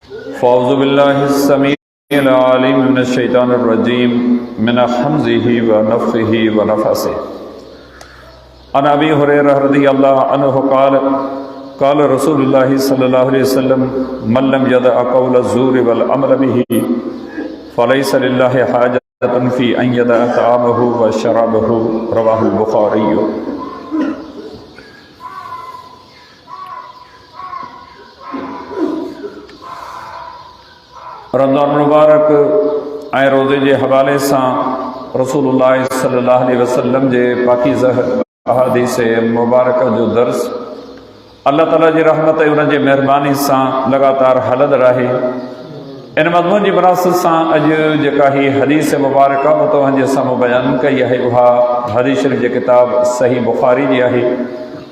फ़ौज़ु बिल्लाहिस्समीइल अलीम मिनश्शैतानिर्रजीम मिन हम्ज़िही व नफ़्ख़िही व नफ़सिही। अन अबी हुरैरा रज़ियल्लाहु अन्हु क़ाल क़ाल रसूलुल्लाहि सल्लल्लाहु अलैहि वसल्लम मन लम यदअ क़ौल ज़ूर वल अमल बिही फ़लैसा लिल्लाहि हाजतुन फ़ी अन यदअ तआमहु व शराबहु। रवाहुल बुख़ारी। रमज़ान मुबारक ऐं रोज़े जे हवाले सां रसूलुल्लाह सल्लल्लाहु अलैहि वसल्लम जे पाकीज़ा अहादीस मुबारक जो दर्स अल्लाह ताला जी रहमत ऐं उन जे महिरबानी सां लगातार हलंदड़ आहे। इन मज़मून जी मुनासिबत सां अॼु जेका ही हदीस मुबारक आहे तव्हां जे साम्हूं बयानु कई आहे, उहा हदीस शरीफ़ जे किताब सही बुख़ारी जी आहे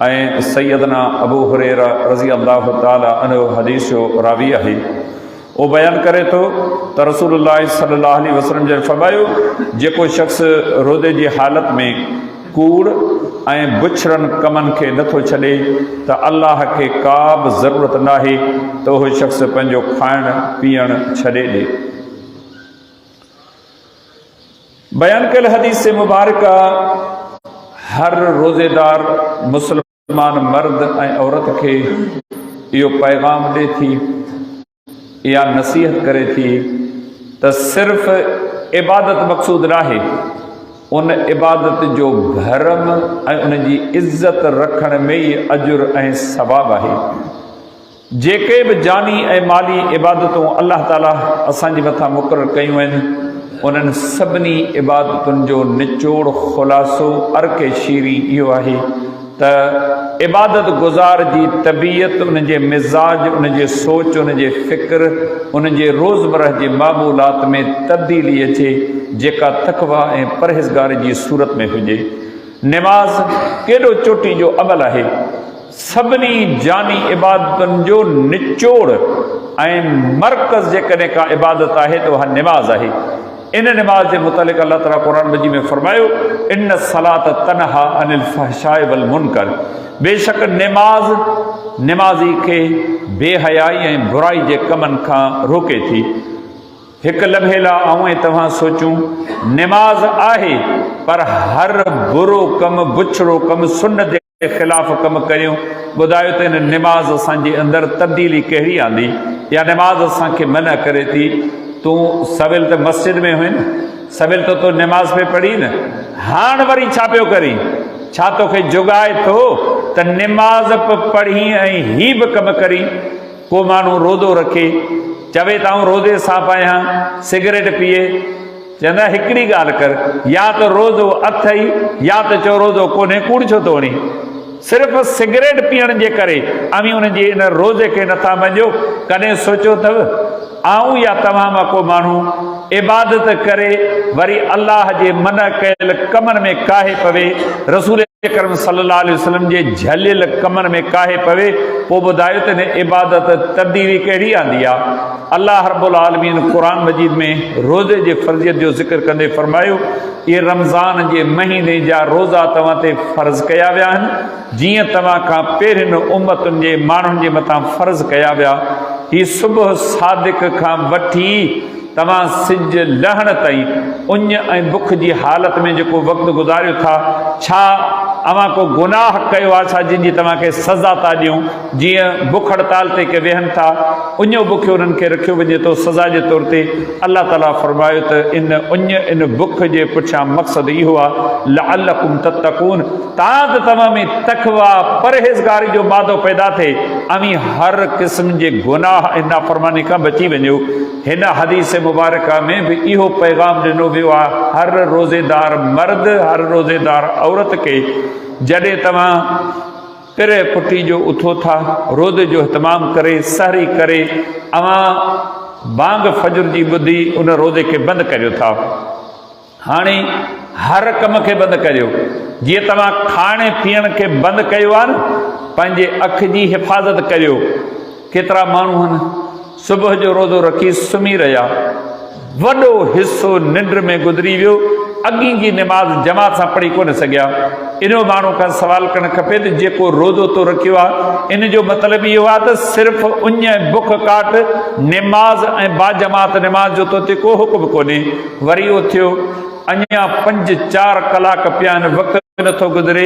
ऐं सैयदना अबू हुरैरा रज़ियल्लाहु ताला अन्हु हदीस जो रावी आहे। वो बयान करे तो रसूलुल्लाह सल्लल्लाहु अलैहि वसल्लम जन फरमायो, जेको शख्स रोज़े जी हालत में कूड़ ऐं बुछड़नि कमनि खे नथो छॾे त अल्लाह खे का बि ज़रूरत नाहे त उहो शख़्स पंहिंजो खाइण पीअण छॾे ॾे। बयान कयल हदीस मुबारक हर रोज़ेदार मुस्लमान मर्द ऐं औरत खे इहो पैगाम ॾिए थी या नसीहत करे थी त सिर्फ़ इबादत मक़सूद नाहे, उन इबादत जो भरम ऐं उन जी इज़्ज़त रखण में ई अजुर ऐं सवाब आहे। जेके बि जानी ऐं माली इबादतूं अल्लाह ताला असांजे मथां मुक़ररु कयूं आहिनि, उन्हनि सभिनी इबादतुनि जो निचोड़ ख़ुलासो अर्के शीरी इहो आहे त इबादत गुज़ार जी तबीयत, उन जे मिज़ाज, उन जे सोच, उन जे फ़िक्र, उन जे रोज़मर्रा जे मामूलात में तब्दीली अचे जेका तक़वा ऐं परहेज़गारी जी सूरत में हुजे। नमाज़ केॾो चोटी जो अमल आहे, सभिनी जानी इबादतुनि जो निचोड़ ऐं मर्कज़ जेकॾहिं का इबादत आहे त उहा नमाज़ आहे। इन नमाज जे मुतालिक़ अल्लाह ताला क़ुरान मजीद में फरमायो, इन सलात तनहा अनिल फहशाए वल मुनकर। बेशक नमाज़ी खे बेहयाई ऐं बुराई जे कमनि खां रोके थी। हिकु लम्हे लाइ आऊं ऐं तव्हां सोचूं, नमाज़ आहे पर हर बुरो कमु, बुछड़ो कमु, सुन्नत जे ख़िलाफ़ कमु करियूं। ॿुधायो त इन नमाज़ असांजे अंदरि तब्दीली कहिड़ी आंदी, या नमाज़ असांखे मना करे थी। तूं सवेल त मस्जिद में हुई न, सवेल तो नमाज़ पे पढ़ी न, हाण वरी छा पियो करी, छा तोखे जुगाए थो त नमाज़ पढ़ी ऐं ही बि कमु करी। को माण्हू रोज़ो रखे, चवे त आऊं रोज़े साफ़ आहियां, सिगरेट पीए, चवंदा हिकिड़ी ॻाल्हि कर, या त रोज़ो अथई या त चओ रोज़ो कोन्हे, कूड़ छो थो वणी। सिर्फ़ सिगरेट पीअण जे करे अमी उन जे इन रोज़े खे नथा मञो। कॾहिं सोचियो अथव आऊं या तव्हां मां को माण्हू इबादत करे वरी अल्लाह जे मना कयल कमनि में काहे पवे, रसूल अकरम सल्लल्लाहु अलैहि वसल्लम जे झलियल कमनि में काहे पवे, पोइ ॿुधायो त इन इबादत तब्दीली कहिड़ी आंदी आहे। अल्लाह रब्बुल आलमीन क़ुरान मजीद में रोज़े जे फ़र्ज़ियत जो ज़िक्र कंदे फरमायो, इहे रमज़ान जे महीने जा रोज़ा तव्हां ते फ़र्ज़ कया विया आहिनि, जीअं तव्हां खां पहिरियुनि उम्मतुनि जे माण्हुनि जे मथां फ़र्ज़ कया विया। ही सुबुह सादिक खां वठी तव्हां सिज लहण ताईं उञ ऐं बुख जी हालत में जेको वक़्तु गुज़ारियो था, छा अवां को गुनाह कयो आहे छा जिन जी तव्हांखे सज़ा था ॾियूं। जीअं बुख हड़ताल ते के वेहनि था, उञो बुखियो उन्हनि खे रखियो वञे थो सज़ा जे तौर ते। अल्लाह ताला फरमायो त इन उञ इन बुख जे पुठियां मक़सदु इहो आहे लअल्लकुम तत्तकून, तां त तव्हां में तक़वा परहेज़गारी जो मादो पैदा थिए, अमी हर क़िस्म जे गुनाह ऐं नाफ़रमानी खां बची वञो। हिन हदीस मुबारक में भी इहो पैगाम ॾिनो वियो आहे, हर रोज़ेदार मर्द, हर रोज़ेदार औरत खे जॾहिं तव्हां पिरे पुटी जो उथो था, रोज़े जो इहतमाम करे, सहरी करे, अवां बांग फजर जी ॿुधी उन रोज़े खे बंदि करियो था। हाणे हर कम खे बंदि करियो। जीअं तव्हां खाइण पीअण खे बंदि कयो आहे न, पंहिंजे अखि जी हिफ़ाज़त करियो। केतिरा माण्हू आहिनि सुबुह जो रोज़ो रखी सुम्ही रहिया, वॾो हिसो निंड में गुज़री वियो, अॻी जी नमाज़ जमात सां पढ़ी कोन सघिया। इन माण्हू खां सवाल करणु खपे त जेको रोज़ो तो रखियो आहे इन जो मतिलबु इहो आहे त सिर्फ़ु उञ बुख काट निमाज़ ऐं बाजमात निमाज़ जो तो ते को हुकुम कोन्हे। वरी उहो थियो अञा 5-4 कलाक पिया आहिनि, वक़्तु नथो गुज़रे,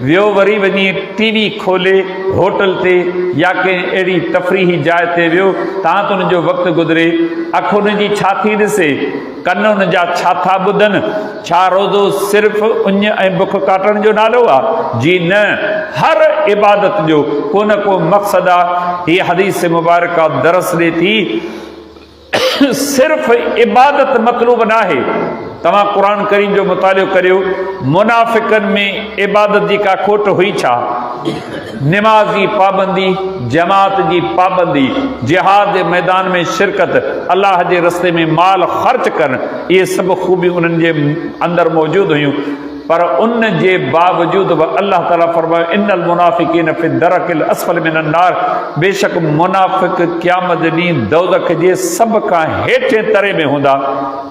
वियो वरी वञी टीवी खोले होटल ते या कंहिं अहिड़ी तफ़रीही जाइ ते वियो, तां त हुनजो वक़्तु गुज़रे, अखि हुनजी छा थी ॾिसे, कन हुन जा छा था ॿुधनि। छा रोज़ो सिर्फ़ु उञ ऐं बुख काटण जो नालो आहे? जी न, हर इबादत जो को न को मक़सदु आहे। हीअ हदीस मुबारक दरस ॾिए थी सिर्फ़ु इबादत मतलूब न आहे। तव्हां क़ुरान करीम जो मुतालियो करियो, मुनाफ़िक़नि में इबादत जी का खोट हुई छा? निमाज़ जी पाबंदी, जमात जी पाबंदी, जिहाद जे मैदान में शिरकत, अल्लाह जे रस्ते में माल ख़र्च करणु, इहे सभु ख़ूबियूं उन्हनि जे अंदरि मौजूदु हुयूं। पर उन जे बावजूद बि अल्लाह ताला फरमायो इन्नल मुनाफ़िक़ीन फ़ी दरकिल अस्फ़ल मिनन नार, बेशक मुनाफ़िक़ क़यामत ॾींहुं दोज़ख जे सभ खां हेठे तरे में हूंदा।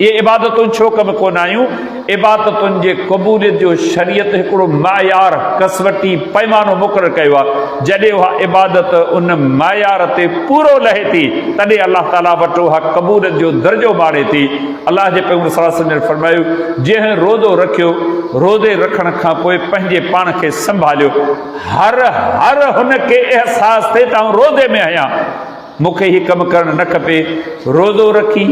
इहे इबादतूं छो कमु कोन आयूं? इबादतुनि जे क़बूलियत जो शरीयत हिकिड़ो मायार कसवटी पैमानो मुक़ररु कयो आहे। जॾहिं उहा इबादत उन मायार ते पूरो लहे थी तॾहिं अल्लाह ताला वटि उहा क़बूलियत जो दर्जो माणे थी। अल्लाह जे पैगंबर सल्लल्लाहु अलैहि वसल्लम ने फरमायो जंहिं रोज़ो रखियो, रोज़े रखण खां पोइ पंहिंजे पाण खे संभालियो, हर हर हुनखे अहसास थिए त रोज़े में आहियां, मूंखे हीउ कमु करणु न खपे। रोज़ो रखी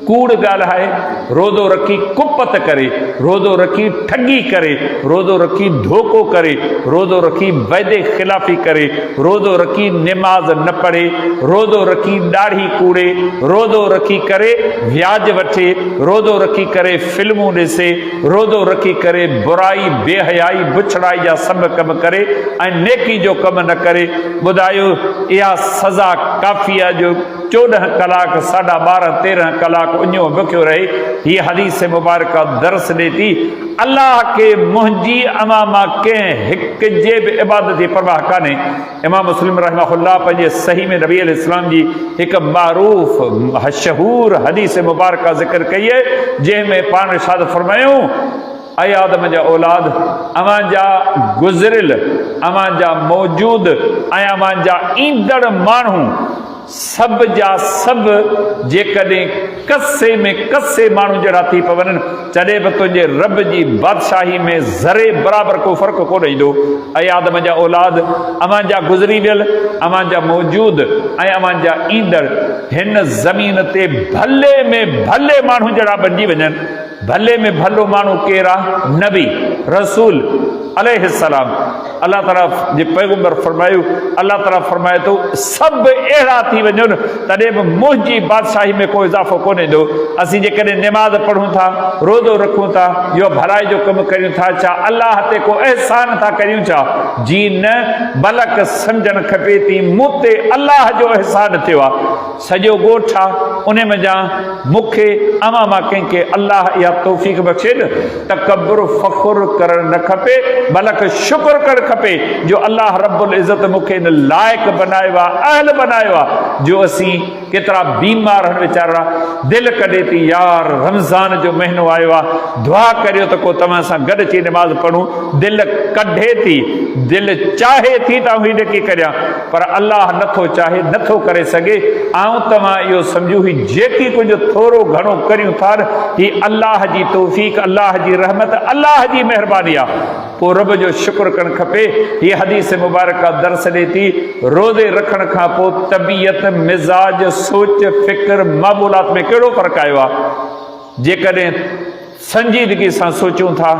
कूड़ ॻाल्हाए, रोज़ो रखी कुपत करे, रोज़ो रखी ठगी करे, रोज़ो रखी धोखो करे, रोज़ो रखी वाइदे ख़िलाफ़ी करे, रोज़ो रखी निमाज़ न पढ़े, रोज़ो रखी ॾाढ़ी कूड़े, रोज़ो रखी करे व्याज वठे, रोज़ो रखी करे फिल्मूं ॾिसे, रोज़ो रखी करे बुराई बेहयाई बुछड़ाई जा सभु कम करे ऐं नेकी जो कमु न करे। ॿुधायो इहा सज़ा काफ़ी आहे जो 14 कलाक 12.5-13 कलाक उञो बुखियो रहे। हीअ हदीस मुबारक दर्स ॾिए थी अल्लाह खे मुंहिंजी अमामा कंहिं हिक जे बि इबादत जी परवाह कान्हे। इमाम मुस्लिम रहमहुल्लाह पंहिंजे सही में नबी अलैहिस्सलाम जी हिकु मारूफ़ मशहूर हदीस मुबारक ज़िक्र कई आहे, जंहिंमें पाण इरशाद फरमायूं ऐं आदम जा औलाद, अवां जा गुज़िरियल, अवां जा मौजूद ऐं अवां जा ईंदड़ माण्हू सभ जा सभु जेकॾहिं कसे में कसे माण्हू जहिड़ा थी पवनि, जॾहिं बि तुंहिंजे रब जी बादशाही में ज़रे बराबरि को फ़र्क़ु कोन ईंदो। ऐं आदम जा औलाद, अवां जा गुज़री वियल, अवां जा मौजूद ऐं अवां जा ईंदड़ हिन ज़मीन ते भले में भले माण्हू जहिड़ा बणिजी वञनि। भले में भलो माण्हू केरु आहे? नबी रसूल अलैहिस्सलाम। अल्लाह ताला जे पैगंबर फरमायो, अल्लाह ताला फरमाए थो सभु अहिड़ा थी वञनि तॾहिं बि मुंहिंजी बादशाही में को इज़ाफ़ो कोन ईंदो। असीं जेकॾहिं निमाज़ पढ़ूं था, रोज़ो रखूं था, इहो भलाई जो कमु करियूं था, छा अल्लाह ते को अहसान था करियूं छा? जी न, बल्कि सम्झणु खपे थी मूं ते अल्लाह जो अहसान थियो आहे। सॼो ॻोठ आहे, उन में जा मूंखे अवां मां कंहिंखे अल्लाह इहा तौफ़ीक़ बख़्शे न, तकब्बुर फ़ख़ुर करणु न खपे, बल्कि शुक्र करणु खपे जो अल्लाह रब्बुल इज़्ज़त मूंखे इन लाइक़ बनायो आहे, अहल बनायो आहे जो असीं केतिरा बीमार आहिनि वीचारा, दिलि कढे थी यार रमज़ान जो महीनो आयो आहे, दुआ करियो त को तव्हां सां गॾु अची निमाज़ पढ़ूं। दिलि कढे थी, दिलि चाहे थी त आऊं हीअ करियां, पर अल्लाह नथो चाहे, नथो करे सघे। ऐं तव्हां इहो सम्झो ही जेकी कुझु थोरो घणो करियूं था ही अल्लाह जी तौफ़ीक़, अल्लाह जी रहमत, अल्लाह जी महिरबानी आहे, पोइ रब जो शुक्र करणु खपे। हीअ हदीस मुबारक दर्स ॾिए थी रोज़े रखण खां पोइ तबियत, मिज़ाज, सोच, फिक्र, मामूलात में कहिड़ो फ़र्क़ु आयो आहे। जेकॾहिं संजीदगी सां सोचूं था,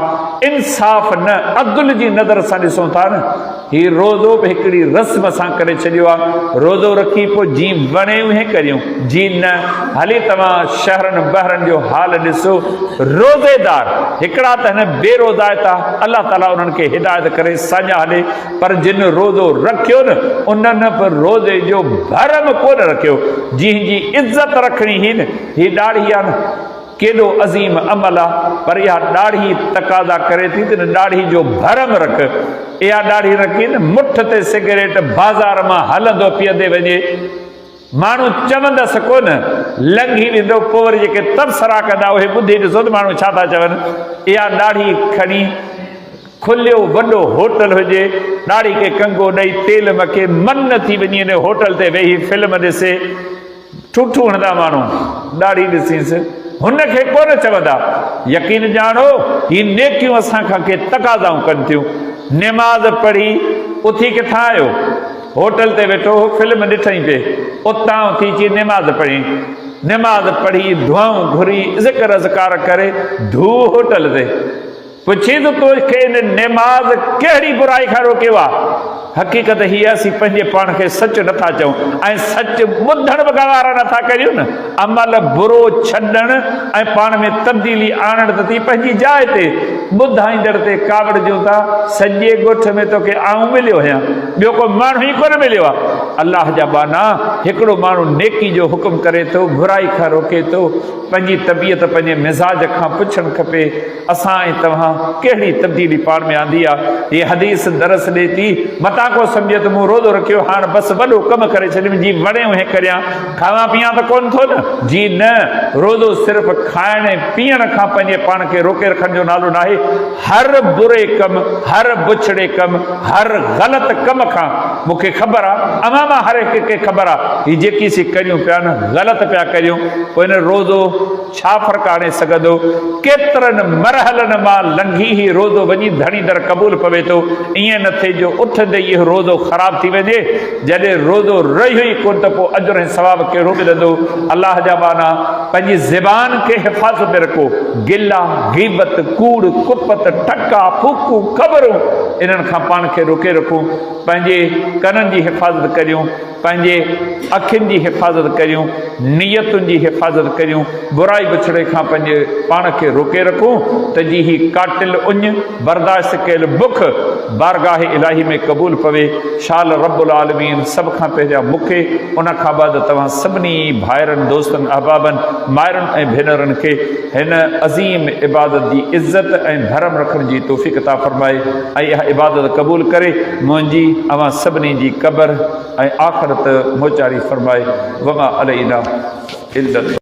इंसाफ़ न अदुल जी नज़र सां ॾिसूं था न, हीउ रोज़ो बि हिकिड़ी रस्म सां करे छॾियो आहे। रोज़ो रखी पोइ जीअं वणे उहे करियूं, जी न। हली तव्हां शहरनि बहरनि जो हाल ॾिसो, रोज़ेदार हिकिड़ा त हिन बेरोज़ा था, अल्लाह ताला उन्हनि खे हिदायत करे साॼा हले, पर जिन रोज़ो रखियो न उन्हनि बि रोज़े जो भरम कोन रखियो। जंहिंजी इज़त रखणी ही न, हीअ ॾाढ़ी आहे न, केॾो अज़ीम अमल आहे, पर इहा ॾाढ़ी तक़ाज़ा करे थी त ॾाढ़ी जो भरम रख। इहा ॾाढ़ी रखी न, मुठ ते सिगरेट बाज़ार मां हलंदो पीअंदे वञे, माण्हू चवंदसि कोन, लंघी वेंदो, पोइ वरी जेके तबसरा कंदा उहे ॿुधी ॾिसो त माण्हू छा था चवनि। इहा ॾाढ़ी खणी खुलियो वॾो होटल हुजे, ॾाढ़ी खे कंगो ॾेई तेल मखे मन न थी वञे ने होटल ते वेही फिल्म ॾिसे, ठूठू हणंदा माण्हू, ॾाढ़ी ॾिसीसि, हुनखे कोन चवंदा। यकीन ॼाणो ही नेकियूं असां खां के तक़ाज़ाऊं कनि थियूं। निमाज़ पढ़ी उथी किथां आयो, होटल ते वेठो फिल्म ॾिठई पे, उतां उथी अची निमाज़ पढ़ी, निमाज़ पढ़ी दुआऊं घुरी ज़िक्र अज़कार करे धू होटल ते। पुछी तो तोखे निमाज़ कहिड़ी बुराई खां रोकियो आहे? हक़ीक़त हीअ असीं पंहिंजे पाण खे सच नथा चऊं ऐं सच ॿुधण बि गवारा नथा करियूं न। अमल बुरो छॾणु ऐं पाण में तब्दीली आणणु त थी पंहिंजी जाइ ते, ॿुधाईंदड़ ते कावड़जूं था। सॼे ॻोठ में तोखे आऊं मिलियो आहियां, ॿियो को माण्हू ई कोन मिलियो आहे। अलाह जा बाना, हिकिड़ो माण्हू नेकी जो हुकुम करे थो, बुराई खां रोके थो, पंहिंजी तबियत पंहिंजे मिज़ाज खां पुछणु खपे असां ऐं तव्हां कहिड़ी तब्दीली पाण में आंदी आहे। हीअ हदीस दरस ॾे थी, मता को सम्झे त मूं रोज़ो रखियो, हाणे बसि वॾो कमु करे छॾियुमि, जी वणियो हे करियां, खावां पीआं त कोन थो न। जी न, रोज़ो सिर्फ़ु खाइण ऐं पीअण खां पंहिंजे पाण खे रोके रखण जो नालो न आहे। हर बुरे कमु, हर बुछड़े कमु, हर ग़लति कम खां मूंखे ख़बर आहे, अमां मां हर हिक खे ख़बर आहे, हीअ जेकी सी करियूं पिया न ग़लति पिया करियूं। पोइ हिन रोज़ो छा फ़र्क़ु आणे सघंदो? केतिरनि मरहलनि मां लंघी ई रोज़ो वञी धणी दर क़बूल पवे थो। ईअं न थिए जो उथंदे इहो रोज़ो ख़राब थी वञे, जॾहिं रोज़ो रहियो ई कोन त पोइ अजुर ऐं सवाब कहिड़ो मिलंदो। अलाह जा बाना, पंहिंजी ज़बान खे हिफ़ाज़त में रखो। गिला, गीबत, कूड़, कुपत, टका, फूकू, ख़बरूं, इन्हनि खां पाण खे रोके रखूं। पंहिंजे कननि जी हिफ़ाज़त करियूं, पंहिंजे अखियुनि जी हिफ़ाज़त करियूं, नियतुनि जी हिफ़ाज़त करियूं, बुराई बुछड़े खां पंहिंजे पाण खे रोके रखूं त जी ही काटिल उञ, बर्दाश्त कयल बुख बारगाह इलाही में क़बूल पवे। शाल रब्बुल आलमीन सभ खां पहिरियां मूंखे, उन खां बाद तव्हां सभिनी भाइरनि, दोस्तनि, अहबाबनि, माइरनि ऐं भेनरुनि खे हिन अज़ीम इबादत जी इज़त ऐं भरम रखण जी तौफ़ीक़ अता फ़रमाए ऐं इहा इबादत क़बूल करे मुंहिंजी अवां सभिनी जी क़बर ऐं आख़िरत मोचारी फ़रमाए। वमा अलैना इल्ला